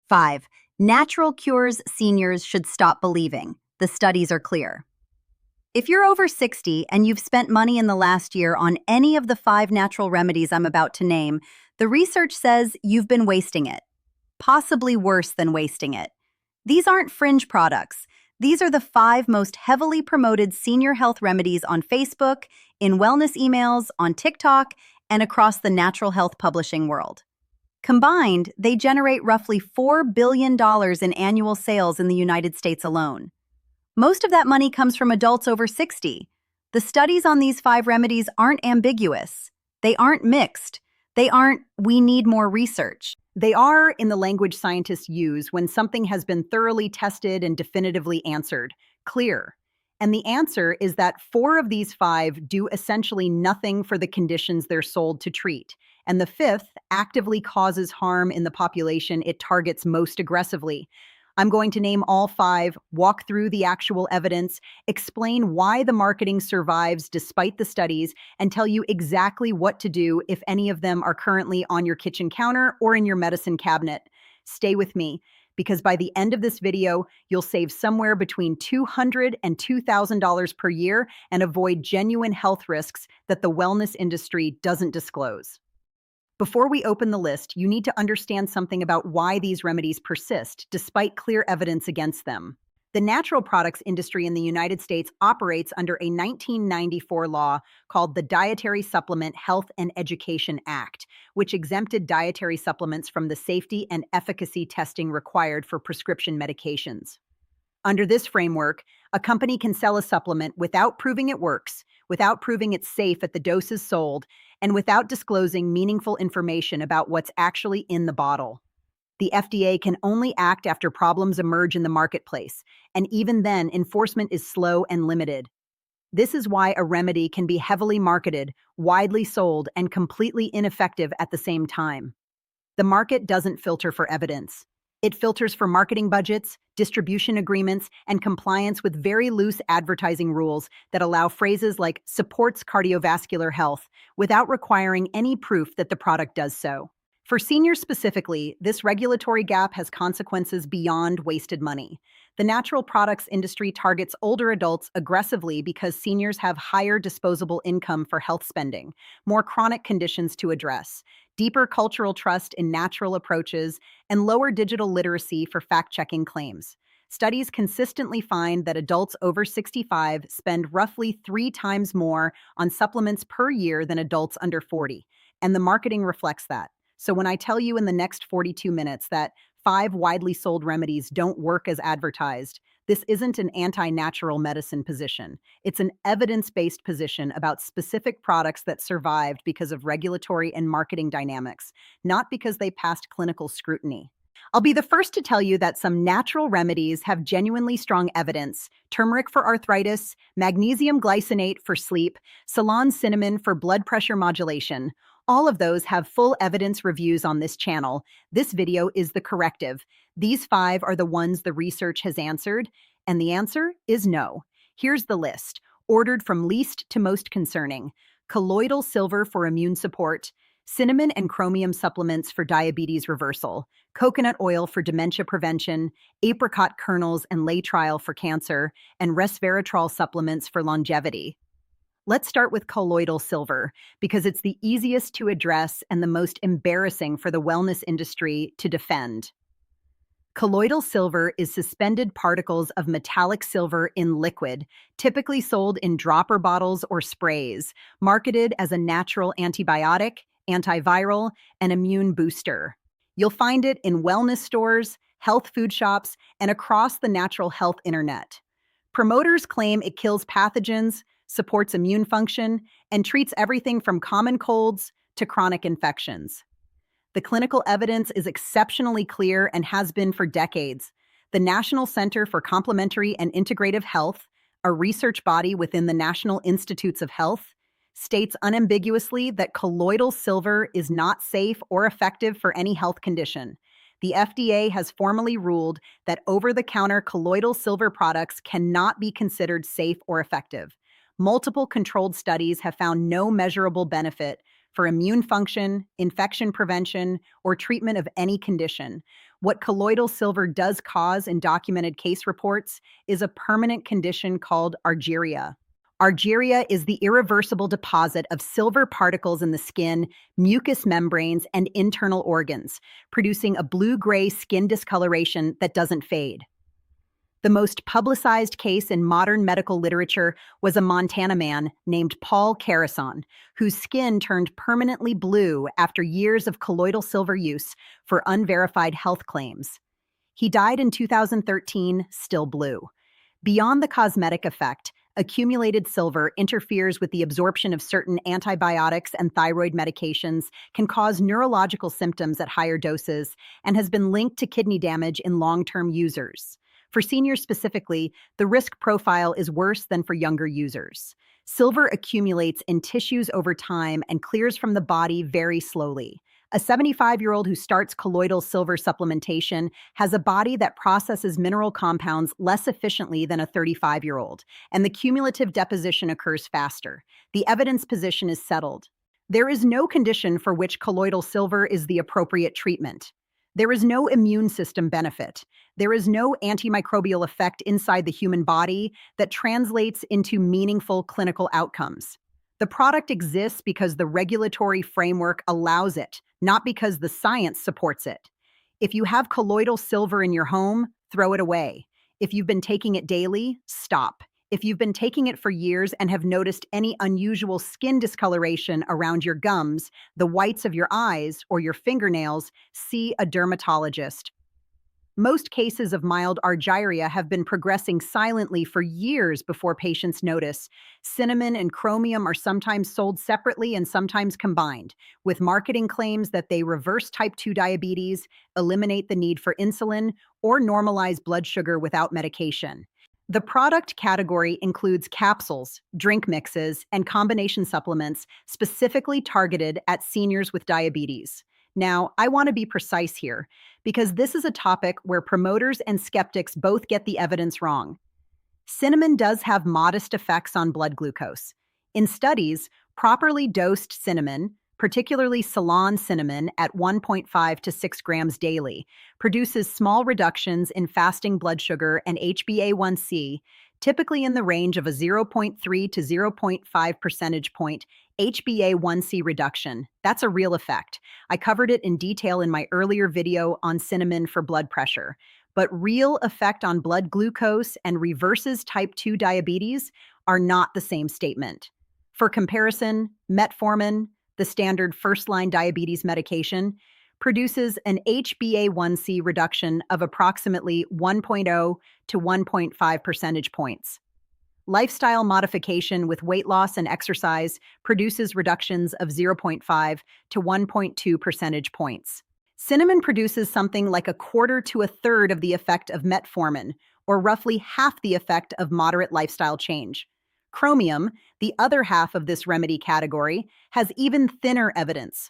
5. Natural cures seniors should stop believing. The studies are clear. If you're over 60 and you've spent money in the last year on any of the 5 natural remedies I'm about to name, the research says you've been wasting it. Possibly worse than wasting it. These aren't fringe products. These are the 5 most heavily promoted senior health remedies on Facebook, in wellness emails, on TikTok, and across the natural health publishing world. Combined, they generate roughly $4 billion in annual sales in the United States alone. Most of that money comes from adults over 60. The studies on these 5 remedies aren't ambiguous. They aren't mixed. They aren't, "we need more research." They are, in the language scientists use when something has been thoroughly tested and definitively answered, clear. And the answer is that 4 of these 5 do essentially nothing for the conditions they're sold to treat. And the 5th actively causes harm in the population it targets most aggressively. I'm going to name all 5, walk through the actual evidence, explain why the marketing survives despite the studies, and tell you exactly what to do if any of them are currently on your kitchen counter or in your medicine cabinet. Stay with me, because by the end of this video, you'll save somewhere between $200 and $2,000 per year and avoid genuine health risks that the wellness industry doesn't disclose. Before we open the list, you need to understand something about why these remedies persist, despite clear evidence against them. The natural products industry in the United States operates under a 1994 law called the Dietary Supplement Health and Education Act, which exempted dietary supplements from the safety and efficacy testing required for prescription medications. Under this framework, a company can sell a supplement without proving it works, without proving it's safe at the doses sold, and without disclosing meaningful information about what's actually in the bottle. The FDA can only act after problems emerge in the marketplace, and even then, enforcement is slow and limited. This is why a remedy can be heavily marketed, widely sold, and completely ineffective at the same time. The market doesn't filter for evidence. It filters for marketing budgets, distribution agreements, and compliance with very loose advertising rules that allow phrases like "supports cardiovascular health" without requiring any proof that the product does so. For seniors specifically, this regulatory gap has consequences beyond wasted money. The natural products industry targets older adults aggressively because seniors have higher disposable income for health spending, more chronic conditions to address, deeper cultural trust in natural approaches, and lower digital literacy for fact-checking claims. Studies consistently find that adults over 65 spend roughly 3 times more on supplements per year than adults under 40, and the marketing reflects that. So when I tell you in the next 42 minutes that 5 widely sold remedies don't work as advertised, this isn't an anti-natural medicine position. It's an evidence-based position about specific products that survived because of regulatory and marketing dynamics, not because they passed clinical scrutiny. I'll be the first to tell you that some natural remedies have genuinely strong evidence: turmeric for arthritis, magnesium glycinate for sleep, Ceylon cinnamon for blood pressure modulation. All of those have full evidence reviews on this channel. This video is the corrective. These 5 are the ones the research has answered, and the answer is no. Here's the list, ordered from least to most concerning: colloidal silver for immune support, cinnamon and chromium supplements for diabetes reversal, coconut oil for dementia prevention, apricot kernels and laetrile for cancer, and resveratrol supplements for longevity. Let's start with colloidal silver, because it's the easiest to address and the most embarrassing for the wellness industry to defend. Colloidal silver is suspended particles of metallic silver in liquid, typically sold in dropper bottles or sprays, marketed as a natural antibiotic, antiviral, and immune booster. You'll find it in wellness stores, health food shops, and across the natural health internet. Promoters claim it kills pathogens, supports immune function, and treats everything from common colds to chronic infections. The clinical evidence is exceptionally clear and has been for decades. The National Center for Complementary and Integrative Health, a research body within the National Institutes of Health, states unambiguously that colloidal silver is not safe or effective for any health condition. The FDA has formally ruled that over-the-counter colloidal silver products cannot be considered safe or effective. Multiple controlled studies have found no measurable benefit for immune function, infection prevention, or treatment of any condition. What colloidal silver does cause in documented case reports is a permanent condition called argyria. Argyria is the irreversible deposit of silver particles in the skin, mucous membranes, and internal organs, producing a blue-gray skin discoloration that doesn't fade. The most publicized case in modern medical literature was a Montana man named Paul Carrison, whose skin turned permanently blue after years of colloidal silver use for unverified health claims. He died in 2013, still blue. Beyond the cosmetic effect, accumulated silver interferes with the absorption of certain antibiotics and thyroid medications, can cause neurological symptoms at higher doses, and has been linked to kidney damage in long-term users. For seniors specifically, the risk profile is worse than for younger users. Silver accumulates in tissues over time and clears from the body very slowly. A 75-year-old who starts colloidal silver supplementation has a body that processes mineral compounds less efficiently than a 35-year-old, and the cumulative deposition occurs faster. The evidence position is settled. There is no condition for which colloidal silver is the appropriate treatment. There is no immune system benefit. There is no antimicrobial effect inside the human body that translates into meaningful clinical outcomes. The product exists because the regulatory framework allows it, not because the science supports it. If you have colloidal silver in your home, throw it away. If you've been taking it daily, stop. If you've been taking it for years and have noticed any unusual skin discoloration around your gums, the whites of your eyes, or your fingernails, see a dermatologist. Most cases of mild argyria have been progressing silently for years before patients notice. Cinnamon and chromium are sometimes sold separately and sometimes combined, with marketing claims that they reverse type 2 diabetes, eliminate the need for insulin, or normalize blood sugar without medication. The product category includes capsules, drink mixes, and combination supplements specifically targeted at seniors with diabetes. Now, I want to be precise here, because this is a topic where promoters and skeptics both get the evidence wrong. Cinnamon does have modest effects on blood glucose. In studies, properly dosed cinnamon, particularly Ceylon cinnamon at 1.5 to 6 grams daily, produces small reductions in fasting blood sugar and HbA1c, typically in the range of a 0.3 to 0.5 percentage point HbA1c reduction. That's a real effect. I covered it in detail in my earlier video on cinnamon for blood pressure. But real effect on blood glucose and reverses type 2 diabetes are not the same statement. For comparison, metformin, the standard first-line diabetes medication, produces an HbA1c reduction of approximately 1.0 to 1.5 percentage points. Lifestyle modification with weight loss and exercise produces reductions of 0.5 to 1.2 percentage points. Cinnamon produces something like a quarter to a third of the effect of metformin, or roughly half the effect of moderate lifestyle change. Chromium, the other half of this remedy category, has even thinner evidence.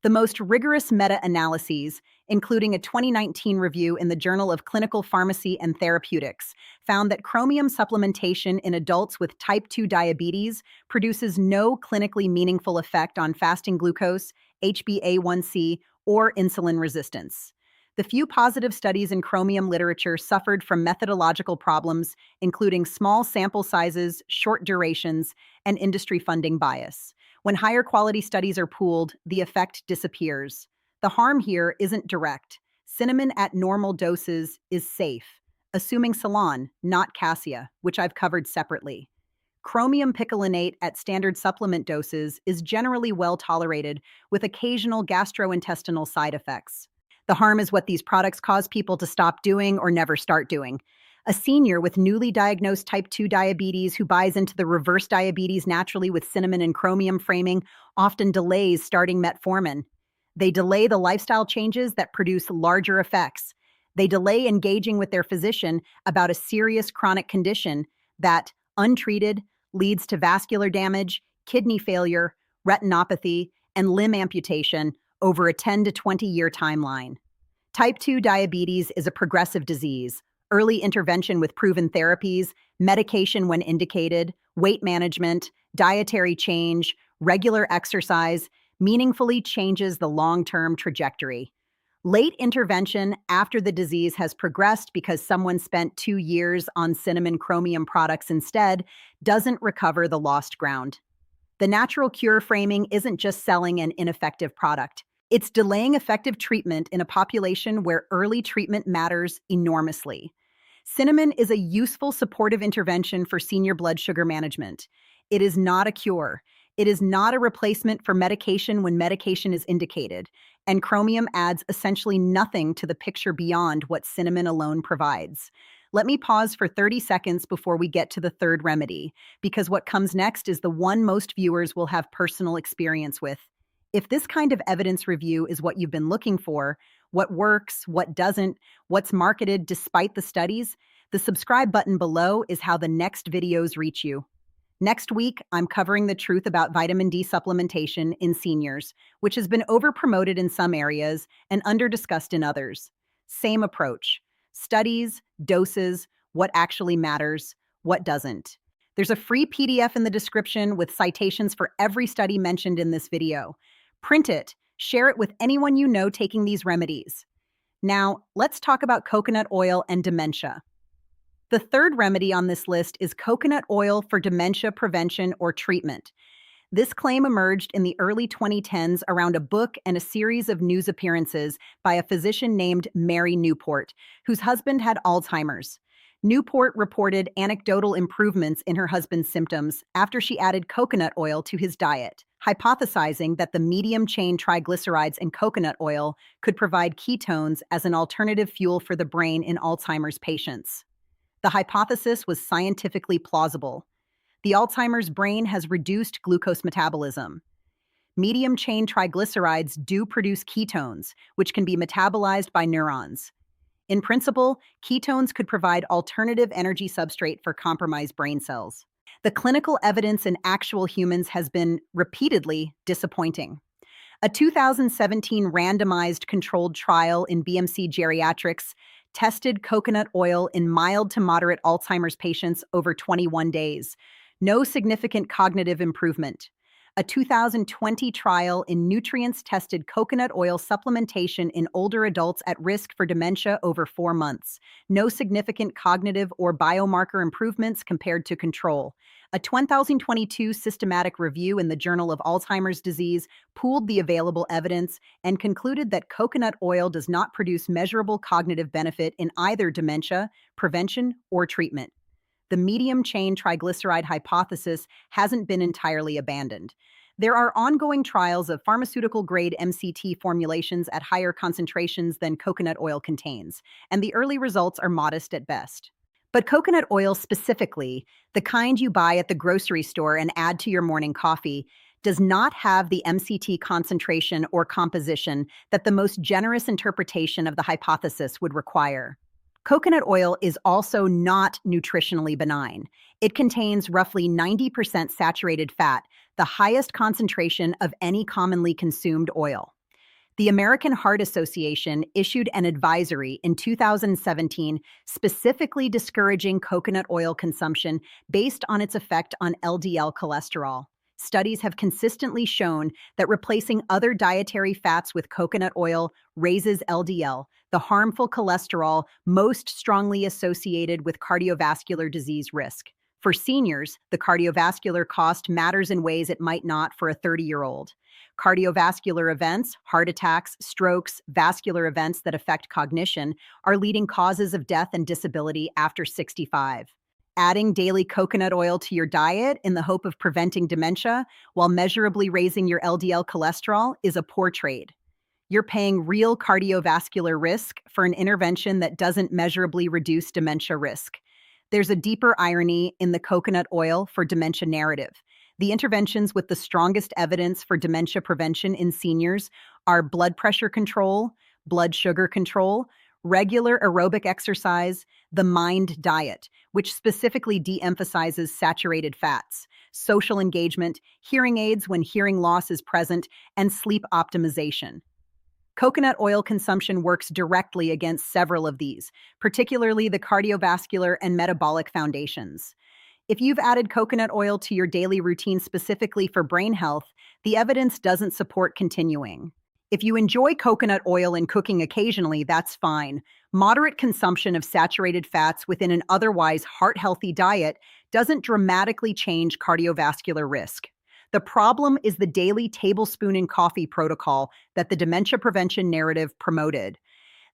The most rigorous meta-analyses, including a 2019 review in the Journal of Clinical Pharmacy and Therapeutics, found that chromium supplementation in adults with type 2 diabetes produces no clinically meaningful effect on fasting glucose, HbA1c, or insulin resistance. The few positive studies in chromium literature suffered from methodological problems, including small sample sizes, short durations, and industry funding bias. When higher quality studies are pooled, the effect disappears. The harm here isn't direct. Cinnamon at normal doses is safe, assuming Ceylon, not cassia, which I've covered separately. Chromium picolinate at standard supplement doses is generally well tolerated, with occasional gastrointestinal side effects. The harm is what these products cause people to stop doing or never start doing. A senior with newly diagnosed type 2 diabetes who buys into the reverse diabetes naturally with cinnamon and chromium framing often delays starting metformin. They delay the lifestyle changes that produce larger effects. They delay engaging with their physician about a serious chronic condition that, untreated, leads to vascular damage, kidney failure, retinopathy, and limb amputation over a 10 to 20-year timeline. Type 2 diabetes is a progressive disease. Early intervention with proven therapies, medication when indicated, weight management, dietary change, regular exercise, meaningfully changes the long-term trajectory. Late intervention after the disease has progressed because someone spent 2 years on cinnamon chromium products instead doesn't recover the lost ground. The natural cure framing isn't just selling an ineffective product. It's delaying effective treatment in a population where early treatment matters enormously. Cinnamon is a useful supportive intervention for senior blood sugar management. It is not a cure. It is not a replacement for medication when medication is indicated, and chromium adds essentially nothing to the picture beyond what cinnamon alone provides. Let me pause for 30 seconds before we get to the third remedy, because what comes next is the one most viewers will have personal experience with. If this kind of evidence review is what you've been looking for, what works, what doesn't, what's marketed despite the studies, the subscribe button below is how the next videos reach you. Next week, I'm covering the truth about vitamin D supplementation in seniors, which has been overpromoted in some areas and underdiscussed in others. Same approach. Studies, doses, what actually matters, what doesn't. There's a free PDF in the description with citations for every study mentioned in this video. Print it, share it with anyone you know taking these remedies. Now, let's talk about coconut oil and dementia. The third remedy on this list is coconut oil for dementia prevention or treatment. This claim emerged in the early 2010s around a book and a series of news appearances by a physician named Mary Newport, whose husband had Alzheimer's. Newport reported anecdotal improvements in her husband's symptoms after she added coconut oil to his diet, hypothesizing that the medium-chain triglycerides in coconut oil could provide ketones as an alternative fuel for the brain in Alzheimer's patients. The hypothesis was scientifically plausible. The Alzheimer's brain has reduced glucose metabolism. Medium-chain triglycerides do produce ketones, which can be metabolized by neurons. In principle, ketones could provide alternative energy substrate for compromised brain cells. The clinical evidence in actual humans has been repeatedly disappointing. A 2017 randomized controlled trial in BMC geriatrics tested coconut oil in mild to moderate Alzheimer's patients over 21 days. No significant cognitive improvement. A 2020 trial in nutrients tested coconut oil supplementation in older adults at risk for dementia over 4 months. No significant cognitive or biomarker improvements compared to control. A 2022 systematic review in the Journal of Alzheimer's Disease pooled the available evidence and concluded that coconut oil does not produce measurable cognitive benefit in either dementia, prevention, or treatment. The medium-chain triglyceride hypothesis hasn't been entirely abandoned. There are ongoing trials of pharmaceutical-grade MCT formulations at higher concentrations than coconut oil contains, and the early results are modest at best. But coconut oil specifically, the kind you buy at the grocery store and add to your morning coffee, does not have the MCT concentration or composition that the most generous interpretation of the hypothesis would require. Coconut oil is also not nutritionally benign. It contains roughly 90% saturated fat, the highest concentration of any commonly consumed oil. The American Heart Association issued an advisory in 2017 specifically discouraging coconut oil consumption based on its effect on LDL cholesterol. Studies have consistently shown that replacing other dietary fats with coconut oil raises LDL, the harmful cholesterol most strongly associated with cardiovascular disease risk. For seniors, the cardiovascular cost matters in ways it might not for a 30-year-old. Cardiovascular events, heart attacks, strokes, vascular events that affect cognition are leading causes of death and disability after 65. Adding daily coconut oil to your diet in the hope of preventing dementia while measurably raising your LDL cholesterol is a poor trade. You're paying real cardiovascular risk for an intervention that doesn't measurably reduce dementia risk. There's a deeper irony in the coconut oil for dementia narrative. The interventions with the strongest evidence for dementia prevention in seniors are blood pressure control, blood sugar control, regular aerobic exercise, the MIND diet, which specifically de-emphasizes saturated fats, social engagement, hearing aids when hearing loss is present, and sleep optimization. Coconut oil consumption works directly against several of these, particularly the cardiovascular and metabolic foundations. If you've added coconut oil to your daily routine specifically for brain health, the evidence doesn't support continuing. If you enjoy coconut oil in cooking occasionally, that's fine. Moderate consumption of saturated fats within an otherwise heart-healthy diet doesn't dramatically change cardiovascular risk. The problem is the daily tablespoon in coffee protocol that the dementia prevention narrative promoted.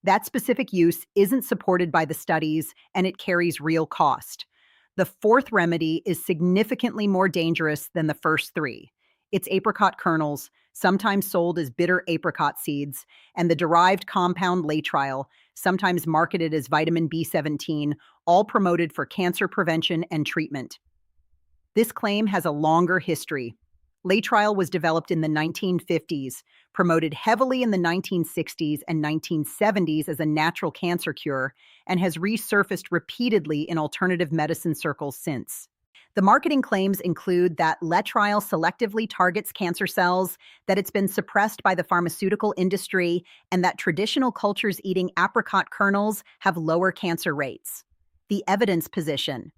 That specific use isn't supported by the studies, and it carries real cost. The fourth remedy is significantly more dangerous than the first three. It's apricot kernels, sometimes sold as bitter apricot seeds, and the derived compound laetrile, sometimes marketed as vitamin B17, all promoted for cancer prevention and treatment. This claim has a longer history. Laetrile was developed in the 1950s, promoted heavily in the 1960s and 1970s as a natural cancer cure, and has resurfaced repeatedly in alternative medicine circles since. The marketing claims include that laetrile selectively targets cancer cells, that it's been suppressed by the pharmaceutical industry, and that traditional cultures eating apricot kernels have lower cancer rates. The evidence position.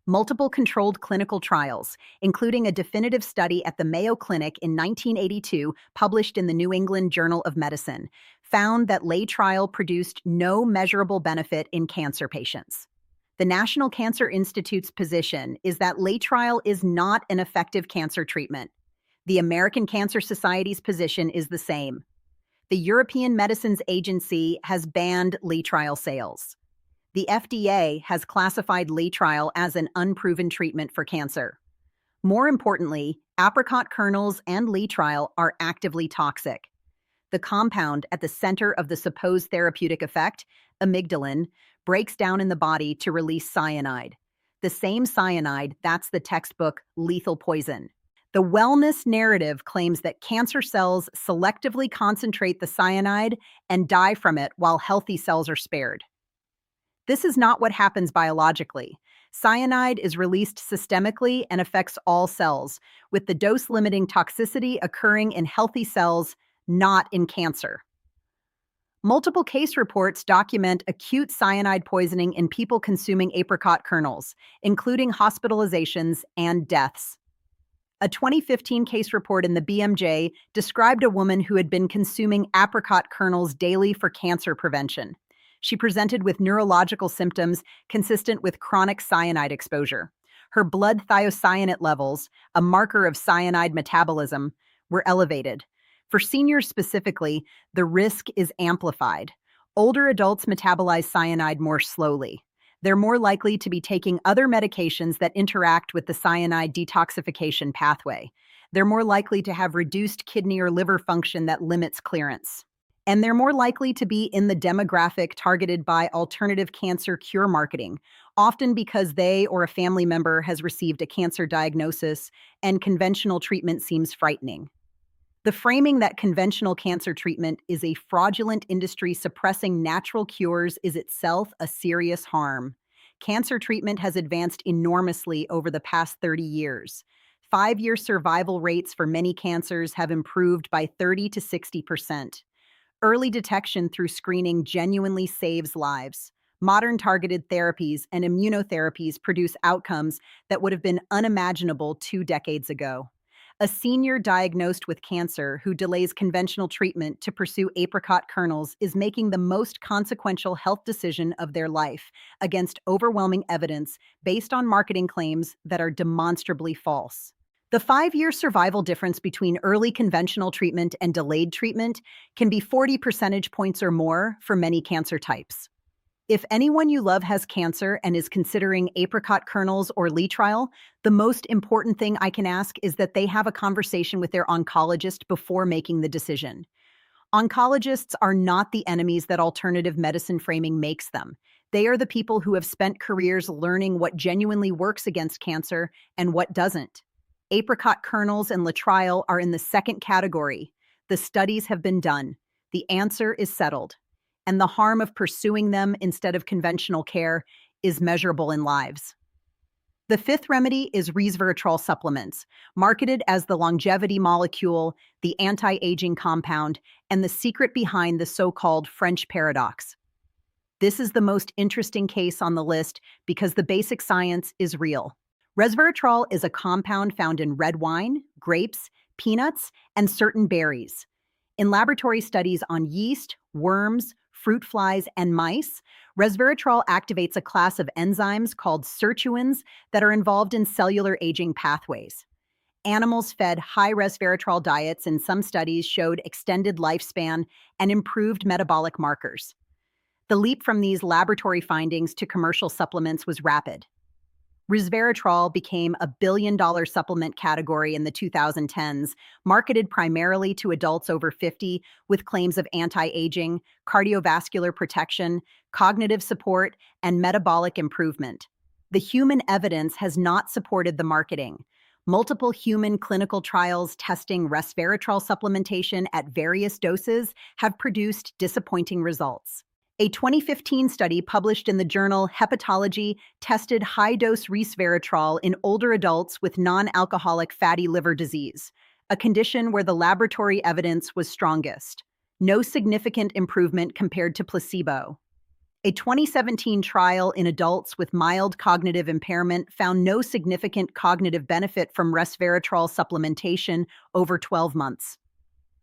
Multiple controlled clinical trials, including a definitive study at the Mayo Clinic in 1982, published in the New England Journal of Medicine, found that laetrile produced no measurable benefit in cancer patients. The National Cancer Institute's position is that laetrile is not an effective cancer treatment. The American Cancer Society's position is the same. The European Medicines Agency has banned laetrile sales. The FDA has classified laetrile as an unproven treatment for cancer. More importantly, apricot kernels and laetrile are actively toxic. The compound at the center of the supposed therapeutic effect, amygdalin, breaks down in the body to release cyanide. The same cyanide that's the textbook lethal poison. The wellness narrative claims that cancer cells selectively concentrate the cyanide and die from it while healthy cells are spared. This is not what happens biologically. Cyanide is released systemically and affects all cells, with the dose-limiting toxicity occurring in healthy cells, not in cancer. Multiple case reports document acute cyanide poisoning in people consuming apricot kernels, including hospitalizations and deaths. A 2015 case report in the BMJ described a woman who had been consuming apricot kernels daily for cancer prevention. She presented with neurological symptoms consistent with chronic cyanide exposure. Her blood thiocyanate levels, a marker of cyanide metabolism, were elevated. For seniors specifically, the risk is amplified. Older adults metabolize cyanide more slowly. They're more likely to be taking other medications that interact with the cyanide detoxification pathway. They're more likely to have reduced kidney or liver function that limits clearance. And they're more likely to be in the demographic targeted by alternative cancer cure marketing, often because they or a family member has received a cancer diagnosis and conventional treatment seems frightening. The framing that conventional cancer treatment is a fraudulent industry suppressing natural cures is itself a serious harm. Cancer treatment has advanced enormously over the past 30 years. 5-year survival rates for many cancers have improved by 30 to 60%. Early detection through screening genuinely saves lives. Modern targeted therapies and immunotherapies produce outcomes that would have been unimaginable 2 decades ago. A senior diagnosed with cancer who delays conventional treatment to pursue apricot kernels is making the most consequential health decision of their life against overwhelming evidence based on marketing claims that are demonstrably false. The 5-year survival difference between early conventional treatment and delayed treatment can be 40 percentage points or more for many cancer types. If anyone you love has cancer and is considering apricot kernels or laetrile, the most important thing I can ask is that they have a conversation with their oncologist before making the decision. Oncologists are not the enemies that alternative medicine framing makes them. They are the people who have spent careers learning what genuinely works against cancer and what doesn't. Apricot kernels and laetrile are in the second category. The studies have been done. The answer is settled. And the harm of pursuing them instead of conventional care is measurable in lives. The fifth remedy is Resveratrol supplements, marketed as the longevity molecule, the anti-aging compound, and the secret behind the so-called French paradox. This is the most interesting case on the list because the basic science is real. Resveratrol is a compound found in red wine, grapes, peanuts, and certain berries. In laboratory studies on yeast, worms, fruit flies, and mice, resveratrol activates a class of enzymes called sirtuins that are involved in cellular aging pathways. Animals fed high resveratrol diets in some studies showed extended lifespan and improved metabolic markers. The leap from these laboratory findings to commercial supplements was rapid. Resveratrol became a billion-dollar supplement category in the 2010s, marketed primarily to adults over 50 with claims of anti-aging, cardiovascular protection, cognitive support, and metabolic improvement. The human evidence has not supported the marketing. Multiple human clinical trials testing resveratrol supplementation at various doses have produced disappointing results. A 2015 study published in the journal Hepatology tested high-dose resveratrol in older adults with non-alcoholic fatty liver disease, a condition where the laboratory evidence was strongest. No significant improvement compared to placebo. A 2017 trial in adults with mild cognitive impairment found no significant cognitive benefit from resveratrol supplementation over 12 months.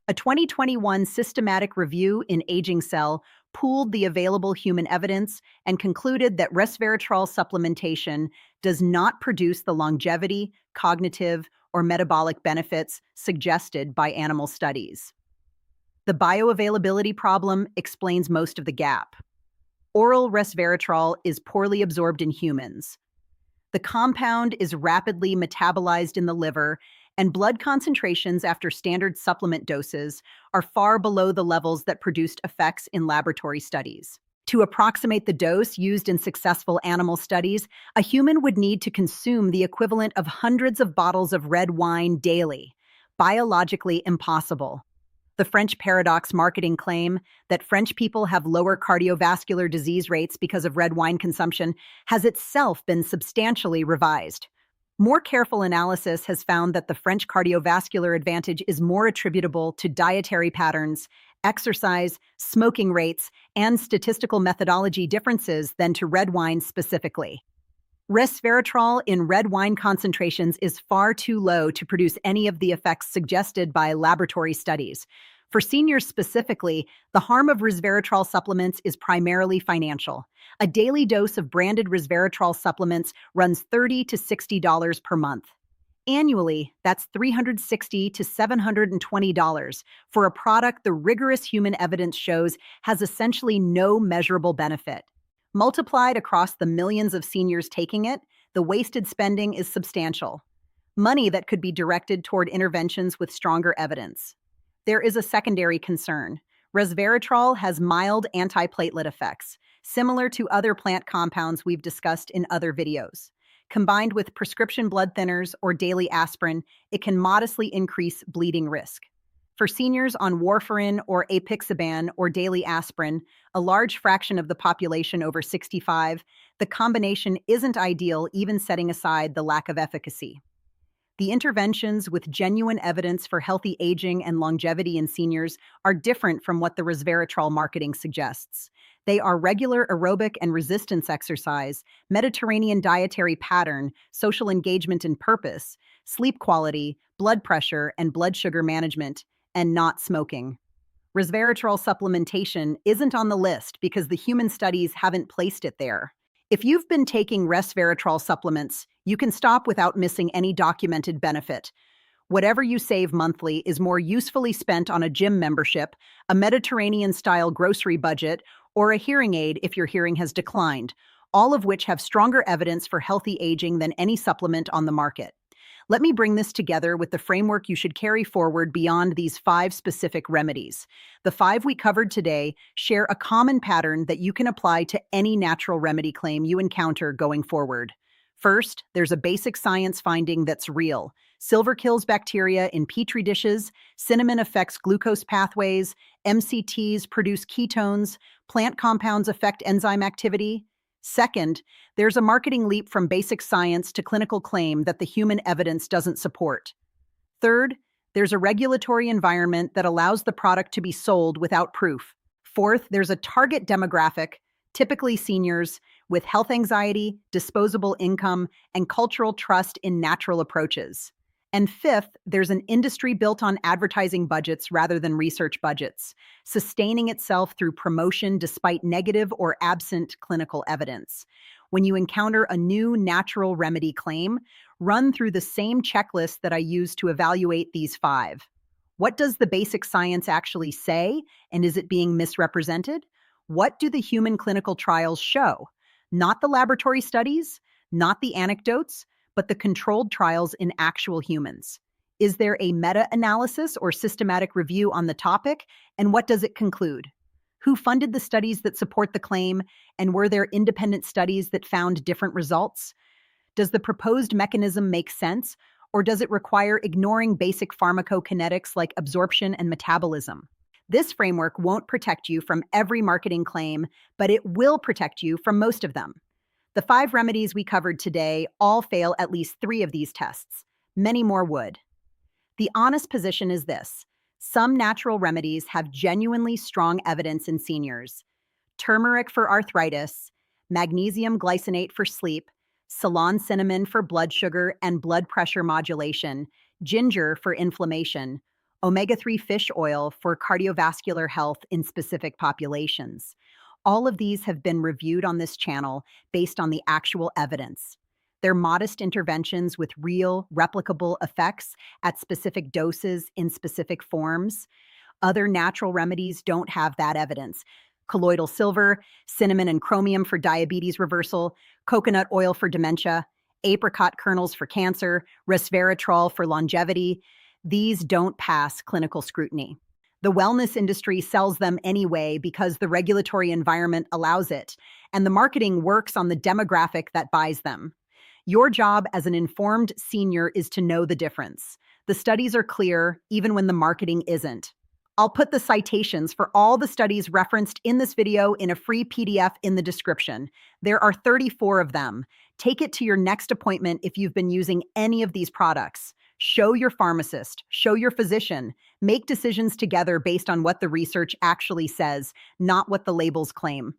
A 2021 systematic review in Aging Cell pooled the available human evidence and concluded that resveratrol supplementation does not produce the longevity, cognitive, or metabolic benefits suggested by animal studies. The bioavailability problem explains most of the gap. Oral resveratrol is poorly absorbed in humans. The compound is rapidly metabolized in the liver, and blood concentrations after standard supplement doses are far below the levels that produced effects in laboratory studies. To approximate the dose used in successful animal studies, a human would need to consume the equivalent of hundreds of bottles of red wine daily. Biologically impossible. The French paradox marketing claim that French people have lower cardiovascular disease rates because of red wine consumption has itself been substantially revised. More careful analysis has found that the French cardiovascular advantage is more attributable to dietary patterns, exercise, smoking rates, and statistical methodology differences than to red wine specifically. Resveratrol in red wine concentrations is far too low to produce any of the effects suggested by laboratory studies. For seniors specifically, the harm of resveratrol supplements is primarily financial. A daily dose of branded resveratrol supplements runs $30 to $60 per month. Annually, that's $360 to $720 for a product the rigorous human evidence shows has essentially no measurable benefit. Multiplied across the millions of seniors taking it, the wasted spending is substantial. Money that could be directed toward interventions with stronger evidence. There is a secondary concern. Resveratrol has mild antiplatelet effects, similar to other plant compounds we've discussed in other videos. Combined with prescription blood thinners or daily aspirin, it can modestly increase bleeding risk. For seniors on warfarin or apixaban or daily aspirin, a large fraction of the population over 65, the combination isn't ideal, even setting aside the lack of efficacy. The interventions with genuine evidence for healthy aging and longevity in seniors are different from what the resveratrol marketing suggests. They are regular aerobic and resistance exercise, Mediterranean dietary pattern, social engagement and purpose, sleep quality, blood pressure, and blood sugar management, and not smoking. Resveratrol supplementation isn't on the list because the human studies haven't placed it there. If you've been taking resveratrol supplements, you can stop without missing any documented benefit. Whatever you save monthly is more usefully spent on a gym membership, a Mediterranean-style grocery budget, or a hearing aid if your hearing has declined, all of which have stronger evidence for healthy aging than any supplement on the market. Let me bring this together with the framework you should carry forward beyond these 5 specific remedies. The 5 we covered today share a common pattern that you can apply to any natural remedy claim you encounter going forward. First, there's a basic science finding that's real. Silver kills bacteria in petri dishes, cinnamon affects glucose pathways, MCTs produce ketones, plant compounds affect enzyme activity. Second, there's a marketing leap from basic science to clinical claim that the human evidence doesn't support. Third, there's a regulatory environment that allows the product to be sold without proof. Fourth, there's a target demographic typically seniors with health anxiety, disposable income, and cultural trust in natural approaches. And fifth, there's an industry built on advertising budgets rather than research budgets, sustaining itself through promotion despite negative or absent clinical evidence. When you encounter a new natural remedy claim, run through the same checklist that I use to evaluate these five. What does the basic science actually say, and is it being misrepresented? What do the human clinical trials show? Not the laboratory studies, not the anecdotes, but the controlled trials in actual humans. Is there a meta-analysis or systematic review on the topic, and what does it conclude? Who funded the studies that support the claim, and were there independent studies that found different results? Does the proposed mechanism make sense, or does it require ignoring basic pharmacokinetics like absorption and metabolism? This framework won't protect you from every marketing claim, but it will protect you from most of them. The 5 remedies we covered today all fail at least 3 of these tests. Many more would. The honest position is this: some natural remedies have genuinely strong evidence in seniors. Turmeric for arthritis, magnesium glycinate for sleep, Ceylon cinnamon for blood sugar and blood pressure modulation, ginger for inflammation, omega-3 fish oil for cardiovascular health in specific populations. All of these have been reviewed on this channel based on the actual evidence. They're modest interventions with real, replicable effects at specific doses in specific forms. Other natural remedies don't have that evidence. Colloidal silver, cinnamon and chromium for diabetes reversal, coconut oil for dementia, apricot kernels for cancer, resveratrol for longevity. These don't pass clinical scrutiny. The wellness industry sells them anyway because the regulatory environment allows it, and the marketing works on the demographic that buys them. Your job as an informed senior is to know the difference. The studies are clear, even when the marketing isn't. I'll put the citations for all the studies referenced in this video in a free PDF in the description. There are 34 of them. Take it to your next appointment if you've been using any of these products. Show your pharmacist, show your physician. Make decisions together based on what the research actually says, not what the labels claim.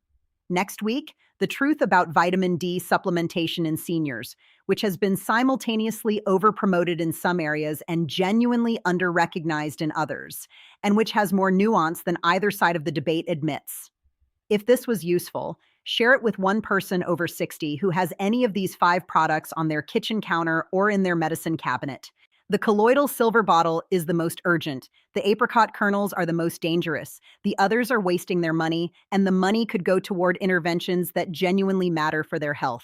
Next week, the truth about vitamin D supplementation in seniors, which has been simultaneously overpromoted in some areas and genuinely under-recognized in others, and which has more nuance than either side of the debate admits. If this was useful, share it with one person over 60 who has any of these 5 products on their kitchen counter or in their medicine cabinet. The colloidal silver bottle is the most urgent. The apricot kernels are the most dangerous. The others are wasting their money, and the money could go toward interventions that genuinely matter for their health.